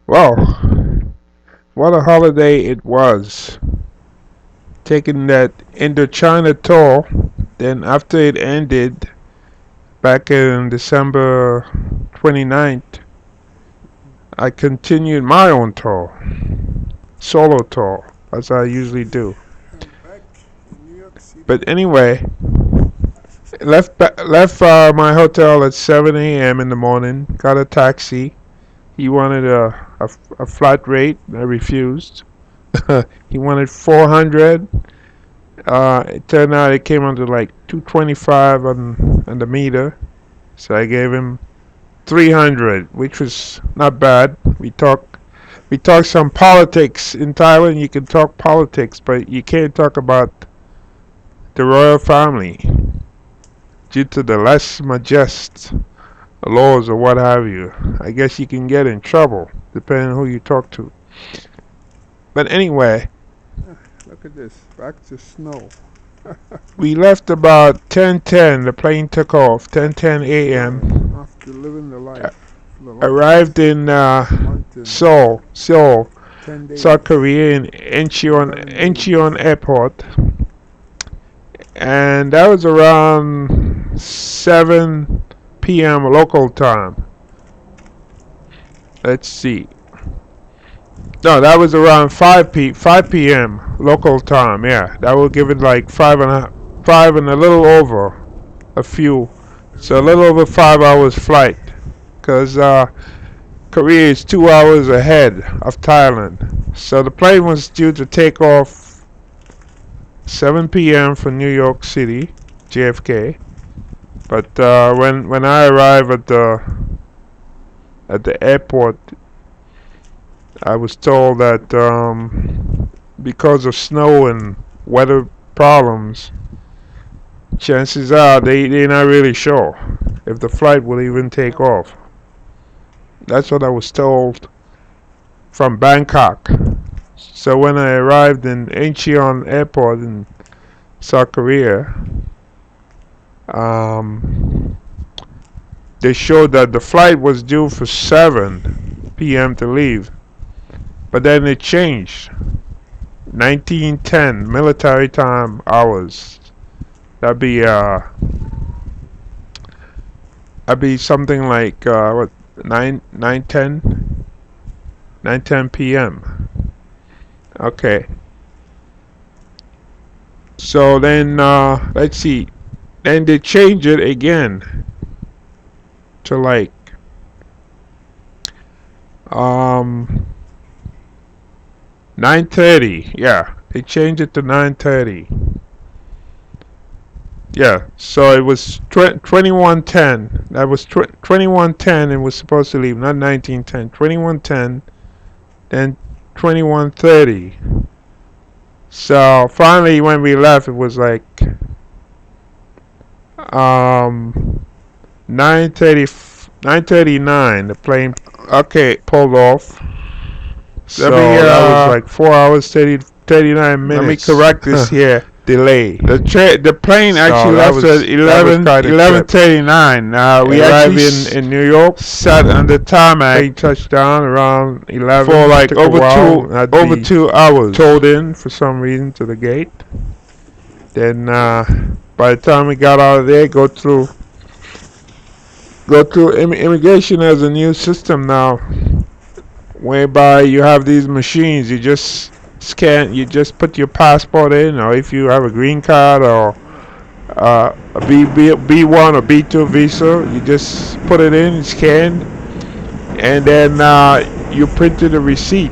Well, what a holiday it was. Taking that Indochina tour, then after it ended back in December 29th, I continued my own tour, solo tour, as I usually do. Back in New York City. But anyway, left my hotel at 7 a.m. in the morning. Got a taxi. He wanted a flat rate. I refused. He wanted 400. It turned out it came under like 225 on the meter. So I gave him 300, which was not bad. We talked some politics in Thailand. You can talk politics, but you can't talk about the royal family due to the less majest laws or what have you. I guess you can get in trouble depending on who you talk to. But anyway, Look at this. Back to snow. we left about 10:10. The plane took off 10:10 Yeah, a.m. after living the life. The Arrived longest in month in Seoul, 10 South days, Korea, in Incheon 11 days. Airport, and that was around 7 p.m. local time. Let's see. No, that was around 5 p.m. local time. Yeah, that will give it like five and a little over a few. So a little over 5 hours flight, cause Korea is 2 hours ahead of Thailand. So the plane was due to take off 7 p.m. from New York City, JFK. But when I arrived at the airport, I was told that because of snow and weather problems, chances are they're not really sure if the flight will even take off. That's what I was told from Bangkok. So when I arrived in Incheon Airport in South Korea, um, they showed that the flight was due for 7 p.m. to leave, but then it changed. 1910 military time hours. That'd be uh that'd be something like what 9:10 p.m. Okay. So then let's see. Then they change it again to like um 9:30. Yeah, they changed it to 9:30. Yeah, so it was 21:10. That was 21:10 and was supposed to leave, not 19:10. 21:10, then 21:30. So finally, when we left, it was like 9:30, 9:39. The plane, okay, pulled off. So that was like 4 hours 39 minutes. Let me correct this here. Delay. The plane actually left at 11:39. We arrived in New York. Sat on the tarmac. Plane touched down around 11 for like over 2 hours. Towed in for some reason to the gate. Then by the time we got out of there, go through immigration has a new system now, whereby you have these machines. You just put your passport in, or if you have a green card or a B1 or B2 visa, you just put it in, scan, and then you printed a receipt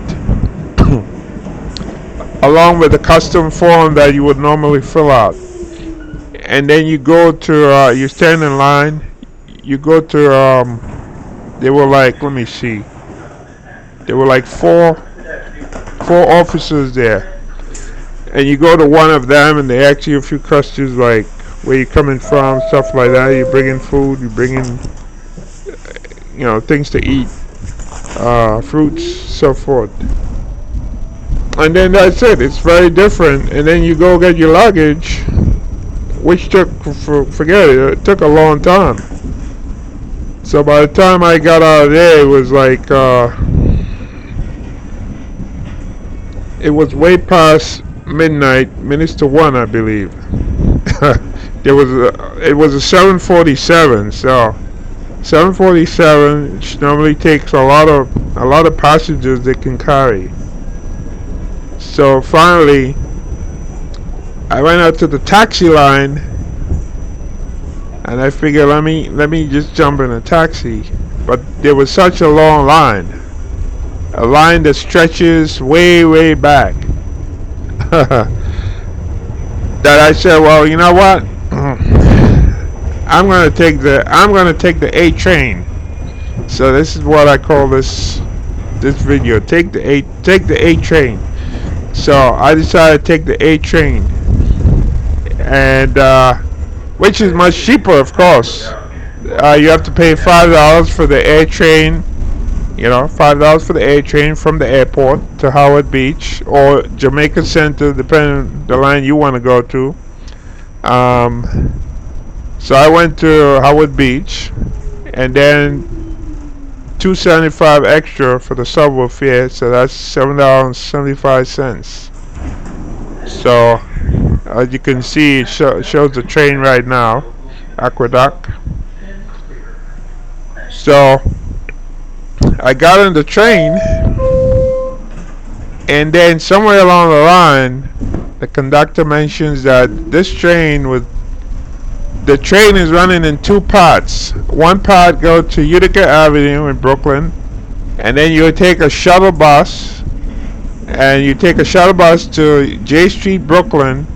along with the custom form that you would normally fill out. And then you stand in line, you go to, they were like, let me see, there were like four officers there, and you go to one of them and they ask you a few questions like where you coming from, stuff like that. You bring in food, you bring in things to eat, fruits, so forth, and then that's it. It's very different. And then you go get your luggage, which forget it took a long time. So by the time I got out of there, it was like it was way past midnight, minutes to one, I believe. It was a 747, so 747 which normally takes a lot of passengers they can carry. So finally, I went out to the taxi line, and I figured let me just jump in a taxi. But there was such a long line, a line that stretches way back, that I said, well, you know what? I'm gonna take the A train. So this is what I call this video. Take the A train. So I decided to take the A train, and which is much cheaper, of course. You have to pay $5 for the air train. You know, $5 for the air train from the airport to Howard Beach or Jamaica Center, depending on the line you want to go to. So I went to Howard Beach, and then $2.75 extra for the subway fare, so that's $7.75. So as you can see, it shows the train right now, Aqueduct. So I got on the train, and then somewhere along the line, the conductor mentions that the train is running in two parts. One part go to Utica Avenue in Brooklyn, and then you take a shuttle bus, to J Street, Brooklyn,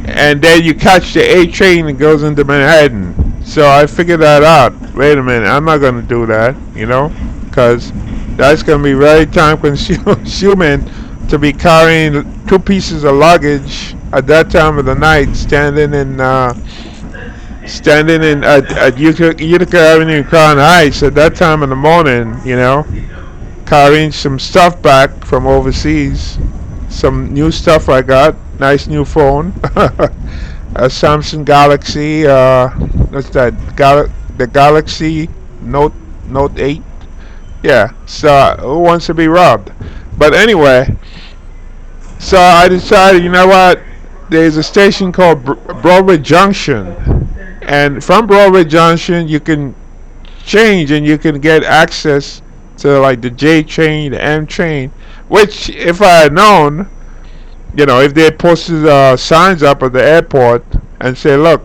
and then you catch the A train that goes into Manhattan. So I figured that out. Wait a minute, I'm not going to do that, because that's going to be very time consuming to be carrying two pieces of luggage at that time of the night, standing at Utica Avenue in Crown Heights at that time in the morning, carrying some stuff back from overseas, some new stuff I got, nice new phone, a Samsung Galaxy, what's that? The Galaxy Note 8. Yeah, so who wants to be robbed? But anyway, so I decided, you know what? There's a station called Broadway Junction, and from Broadway Junction you can change and you can get access to like the J train, the M train. Which, if I had known, if they posted signs up at the airport and say, look,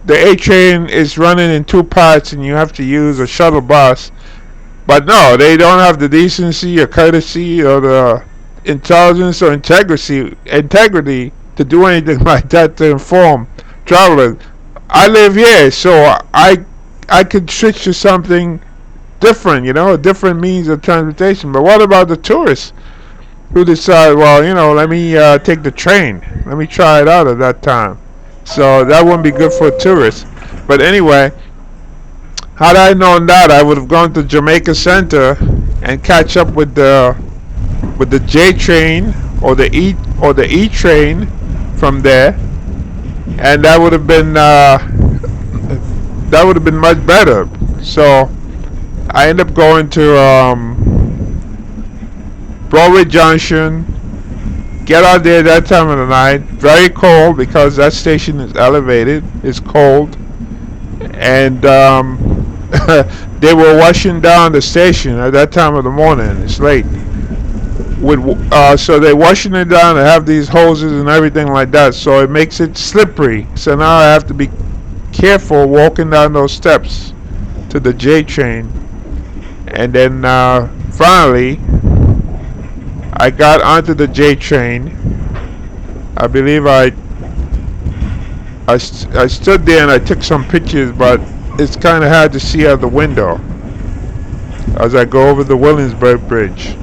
the A train is running in two parts and you have to use a shuttle bus. But no, they don't have the decency or courtesy or the intelligence or integrity to do anything like that to inform travelers. I live here, so I could switch to something different, a different means of transportation. But what about the tourists who decide, well, let me take the train. Let me try it out at that time. So that wouldn't be good for tourists. But anyway, had I known that, I would have gone to Jamaica Center and catch up with the J train or the E train from there, and that would have been much better. So I ended up going to Broadway Junction. Get out there that time of the night. Very cold because that station is elevated. It's cold, and they were washing down the station at that time of the morning. It's late. So they're washing it down. They have these hoses and everything like that, so it makes it slippery. So now I have to be careful walking down those steps to the J train. And then finally, I got onto the J train. I believe I stood there and I took some pictures, but it's kind of hard to see out the window as I go over the Williamsburg Bridge.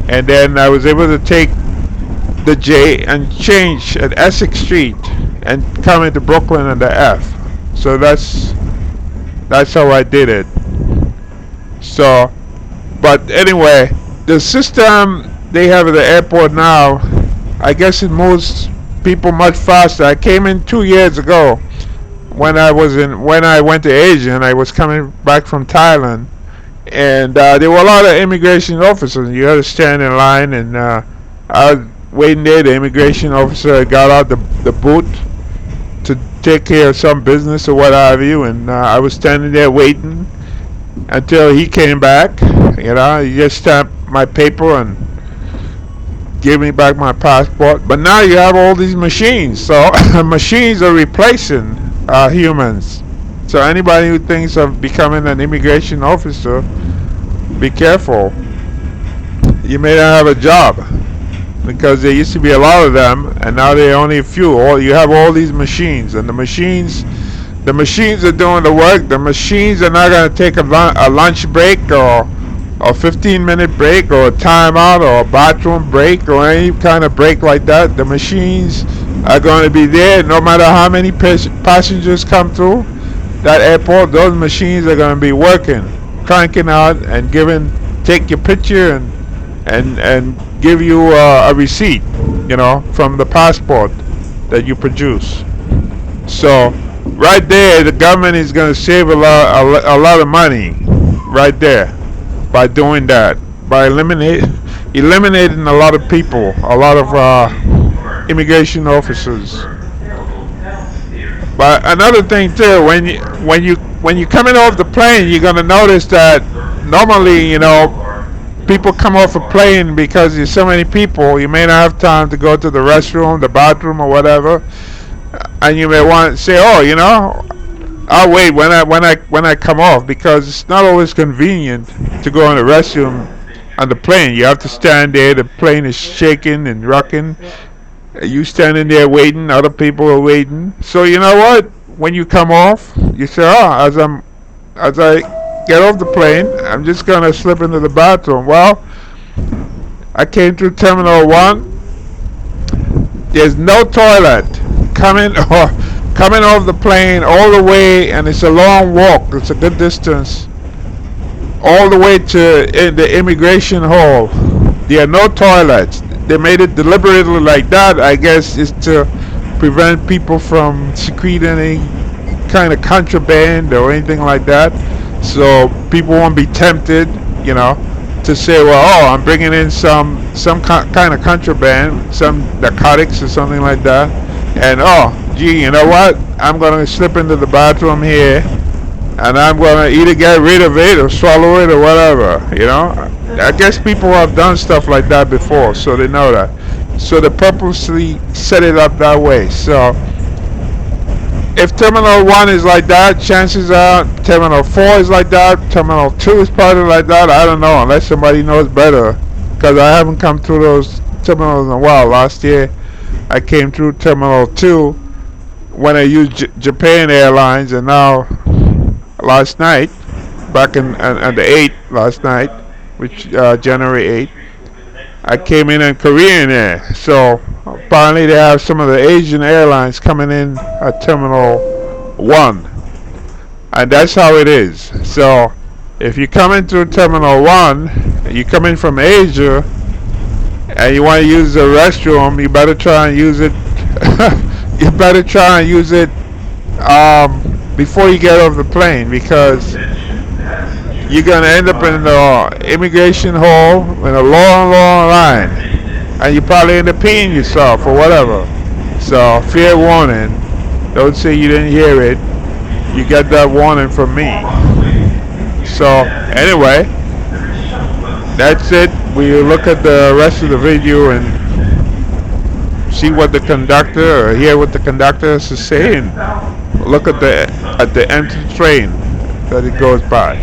And then I was able to take the J and change at Essex Street and come into Brooklyn on the F. So that's how I did it. So, but anyway, the system they have at the airport now, I guess it moves people much faster. I came in 2 years ago when I went to Asia and I was coming back from Thailand, and there were a lot of immigration officers. You had to stand in line, and I was waiting there. The immigration officer got out the booth to take care of some business or what have you, and I was standing there waiting until he came back. He just stamped my paper and gave me back my passport. But now you have all these machines, so machines are replacing humans. So anybody who thinks of becoming an immigration officer, be careful. You may not have a job because there used to be a lot of them, and now there are only a few. You have all these machines, and the machines are doing the work. The machines are not going to take a lunch break or a 15-minute break or a timeout or a bathroom break or any kind of break like that. The machines are going to be there no matter how many passengers come through that airport. Those machines are going to be working, cranking out and take your picture and give you a receipt, from the passport that you produce. So right there, the government is going to save a lot of money right there by doing that, by eliminating a lot of people, a lot of immigration officers. But another thing too, when you coming off the plane, you're gonna notice that normally, people come off a plane because there's so many people. You may not have time to go to the restroom, the bathroom, or whatever, and you may want to say, "Oh, I'll wait when I come off," because it's not always convenient to go in the restroom on the plane. You have to stand there. The plane is shaking and rocking. You standing there waiting. Other people are waiting. So you know what? When you come off, you say, "Oh, as I get off the plane, I'm just gonna slip into the bathroom." Well, I came through Terminal 1. There's no toilet coming or coming off the plane all the way, and it's a long walk. It's a good distance all the way to the immigration hall. There are no toilets. They made it deliberately like that. I guess is to prevent people from secreting any kind of contraband or anything like that. So people won't be tempted, to say, well, oh, I'm bringing in some kind of contraband, some narcotics or something like that, and oh, gee, you know what? I'm gonna slip into the bathroom here, and I'm gonna either get rid of it or swallow it or whatever. I guess people have done stuff like that before, so they know that. So they purposely set it up that way. So if Terminal 1 is like that, chances are Terminal 4 is like that, Terminal 2 is probably like that. I don't know, unless somebody knows better, because I haven't come through those terminals in a while. Last year I came through Terminal 2 when I used Japan Airlines, and now last night, back on the 8th last night, which January 8th, I came in Korean Air. So apparently they have some of the Asian airlines coming in at Terminal 1. And that's how it is. So if you come into Terminal 1, you come in from Asia, and you want to use the restroom, you better try and use it. You better try and use it before you get off the plane, because you're gonna end up in the immigration hall in a long line, and you probably end up peeing yourself or whatever. So fair warning. Don't say you didn't hear it. You got that warning from me. So anyway, that's it. We look at the rest of the video and see what the conductor, or hear what the conductor is saying. Look at the empty train that it goes by.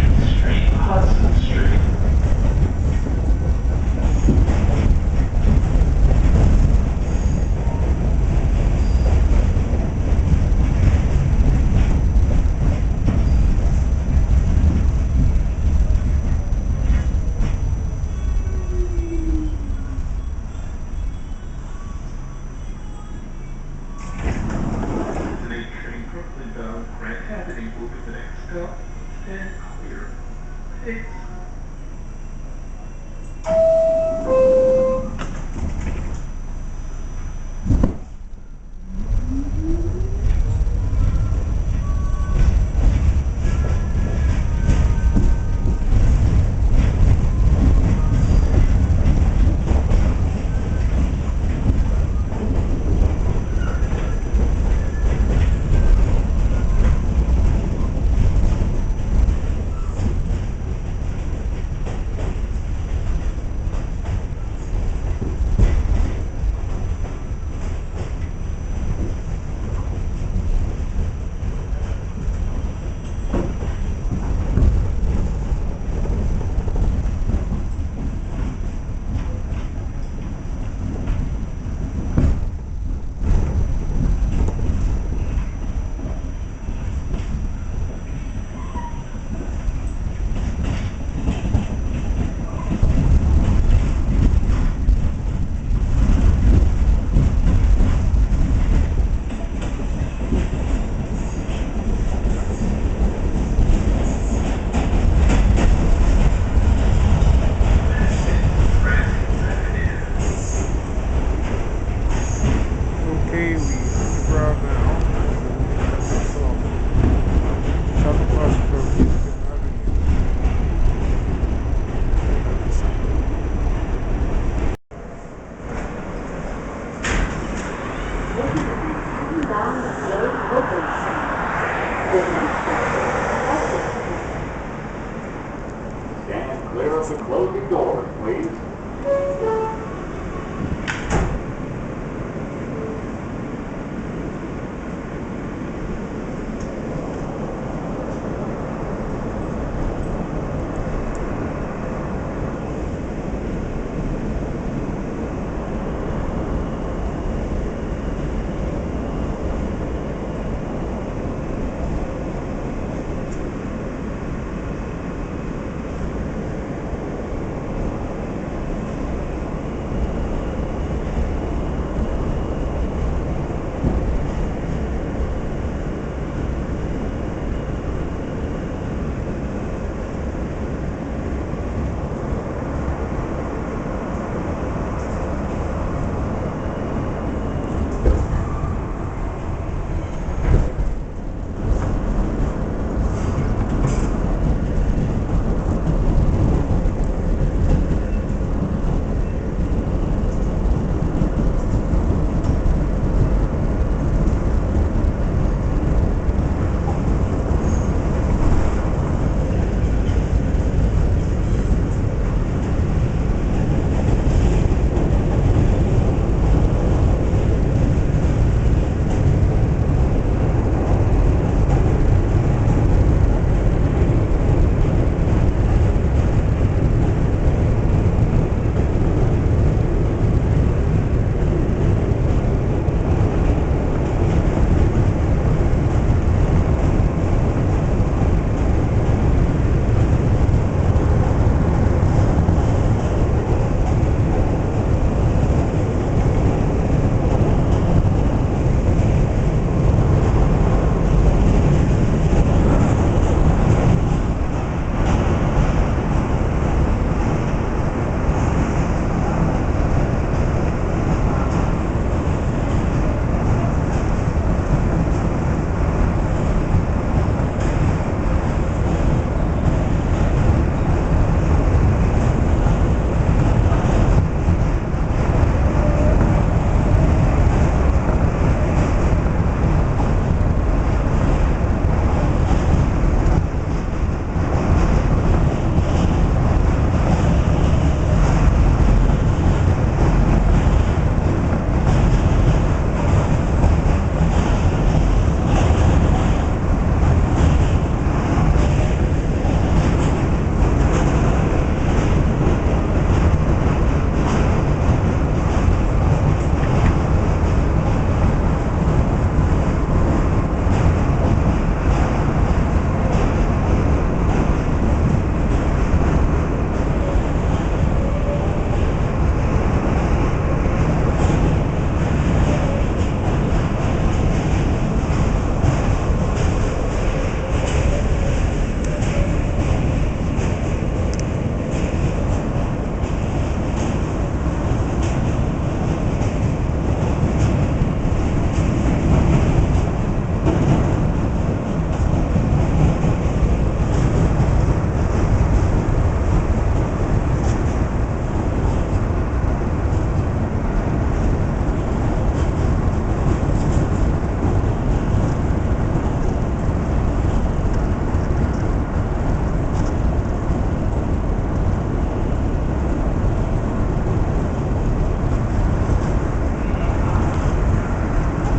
Clear of the closing doors, please.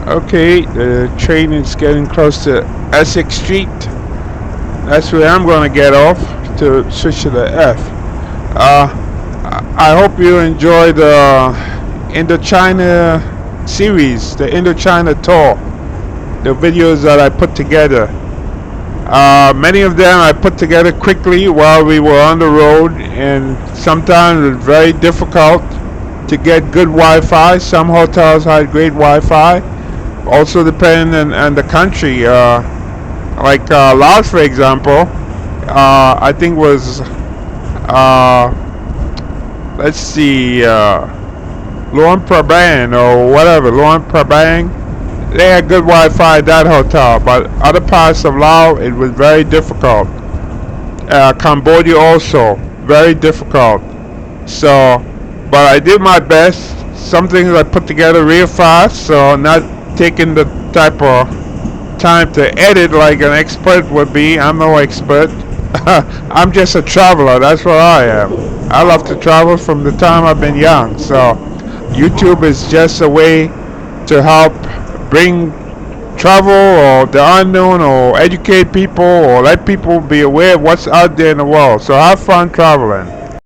Okay, the train is getting close to Essex Street. That's where I'm going to get off to switch to the F. I hope you enjoy the Indochina series, the Indochina tour, the videos that I put together. Many of them I put together quickly while we were on the road, and sometimes it was very difficult to get good Wi-Fi. Some hotels had great Wi-Fi. Also depending on the country. Like Laos, for example, I think was let's see, Luang Prabang or whatever, Luang Prabang. They had good Wi-Fi at that hotel, but other parts of Laos it was very difficult. Cambodia also very difficult. So, but I did my best. Some things I put together real fast, so not taking the type of time to edit like an expert would be. I'm no expert, I'm just a traveler. That's what I am. I love to travel from the time I've been young. So YouTube is just a way to help bring travel or the unknown or educate people or let people be aware of what's out there in the world. So have fun traveling.